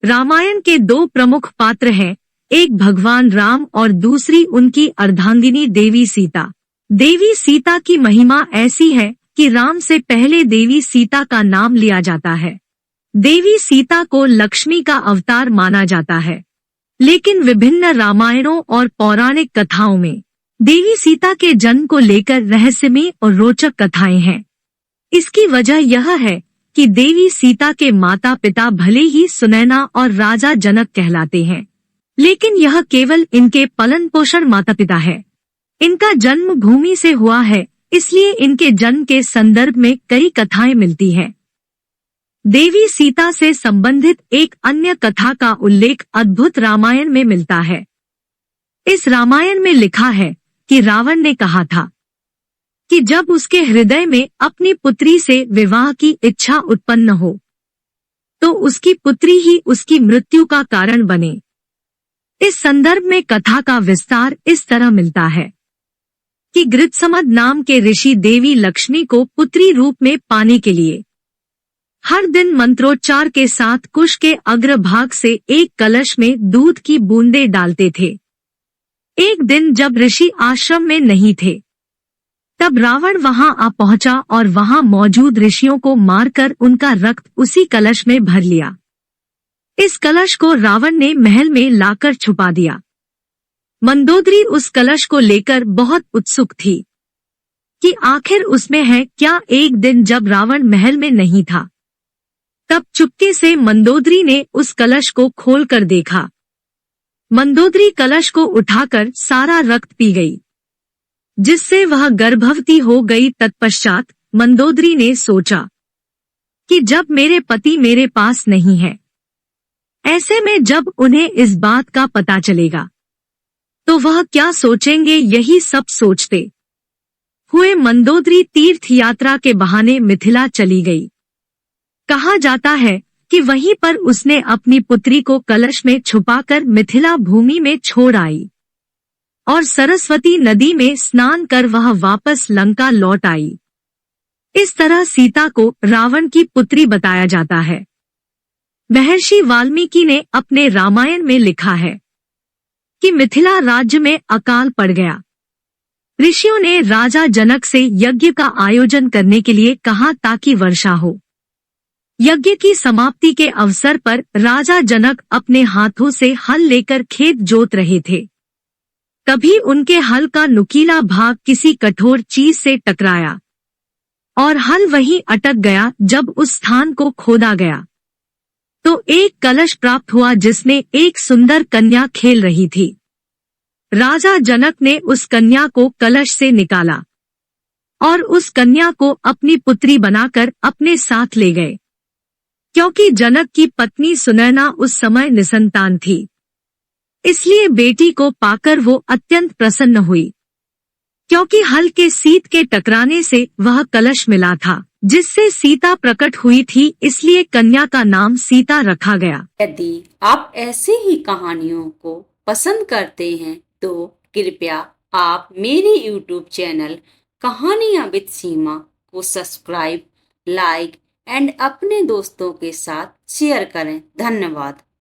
रामायण के दो प्रमुख पात्र हैं, एक भगवान राम और दूसरी उनकी अर्धांगिनी देवी सीता। देवी सीता की महिमा ऐसी है कि राम से पहले देवी सीता का नाम लिया जाता है। देवी सीता को लक्ष्मी का अवतार माना जाता है, लेकिन विभिन्न रामायणों और पौराणिक कथाओं में देवी सीता के जन्म को लेकर रहस्यमय और रोचक कथाएं हैं। इसकी वजह यह है कि देवी सीता के माता पिता भले ही सुनैना और राजा जनक कहलाते हैं, लेकिन यह केवल इनके पालन पोषण माता पिता है। इनका जन्म भूमि से हुआ है, इसलिए इनके जन्म के संदर्भ में कई कथाएं मिलती हैं। देवी सीता से संबंधित एक अन्य कथा का उल्लेख अद्भुत रामायण में मिलता है। इस रामायण में लिखा है कि रावण ने कहा था कि जब उसके हृदय में अपनी पुत्री से विवाह की इच्छा उत्पन्न हो, तो उसकी पुत्री ही उसकी मृत्यु का कारण बने। इस संदर्भ में कथा का विस्तार इस तरह मिलता है कि गृत्समद नाम के ऋषि देवी लक्ष्मी को पुत्री रूप में पाने के लिए हर दिन मंत्रोच्चार के साथ कुश के अग्रभाग से एक कलश में दूध की बूंदें डालते थे। एक दिन जब ऋषि आश्रम में नहीं थे, तब रावण वहां आ पहुंचा और वहां मौजूद ऋषियों को मारकर उनका रक्त उसी कलश में भर लिया। इस कलश को रावण ने महल में लाकर छुपा दिया। मंदोदरी उस कलश को लेकर बहुत उत्सुक थी कि आखिर उसमें है क्या। एक दिन जब रावण महल में नहीं था, तब चुपके से मंदोदरी ने उस कलश को खोलकर देखा। मंदोदरी कलश को उठाकर सारा रक्त पी गई, जिससे वह गर्भवती हो गई। तत्पश्चात मंदोदरी ने सोचा कि जब मेरे पति मेरे पास नहीं है, ऐसे में जब उन्हें इस बात का पता चलेगा तो वह क्या सोचेंगे। यही सब सोचते हुए मंदोदरी तीर्थ यात्रा के बहाने मिथिला चली गई। कहा जाता है कि वहीं पर उसने अपनी पुत्री को कलश में छुपाकर मिथिला भूमि में छोड़ आई और सरस्वती नदी में स्नान कर वह वापस लंका लौट आई। इस तरह सीता को रावण की पुत्री बताया जाता है। महर्षि वाल्मीकि ने अपने रामायण में लिखा है कि मिथिला राज्य में अकाल पड़ गया। ऋषियों ने राजा जनक से यज्ञ का आयोजन करने के लिए कहा ताकि वर्षा हो। यज्ञ की समाप्ति के अवसर पर राजा जनक अपने हाथों से हल लेकर खेत जोत रहे थे। तभी उनके हल का नुकीला भाग किसी कठोर चीज से टकराया और हल वहीं अटक गया। जब उस स्थान को खोदा गया तो एक कलश प्राप्त हुआ जिसमें एक सुंदर कन्या खेल रही थी। राजा जनक ने उस कन्या को कलश से निकाला और उस कन्या को अपनी पुत्री बनाकर अपने साथ ले गए। क्योंकि जनक की पत्नी सुनैना उस समय निसंतान थी, इसलिए बेटी को पाकर वो अत्यंत प्रसन्न हुई। क्योंकि हल के सीत के टकराने से वह कलश मिला था जिससे सीता प्रकट हुई थी, इसलिए कन्या का नाम सीता रखा गया। यदि आप ऐसी ही कहानियों को पसंद करते हैं तो कृपया आप मेरे YouTube चैनल कहानियां विद सीमा को सब्सक्राइब, लाइक एंड अपने दोस्तों के साथ शेयर करें। धन्यवाद।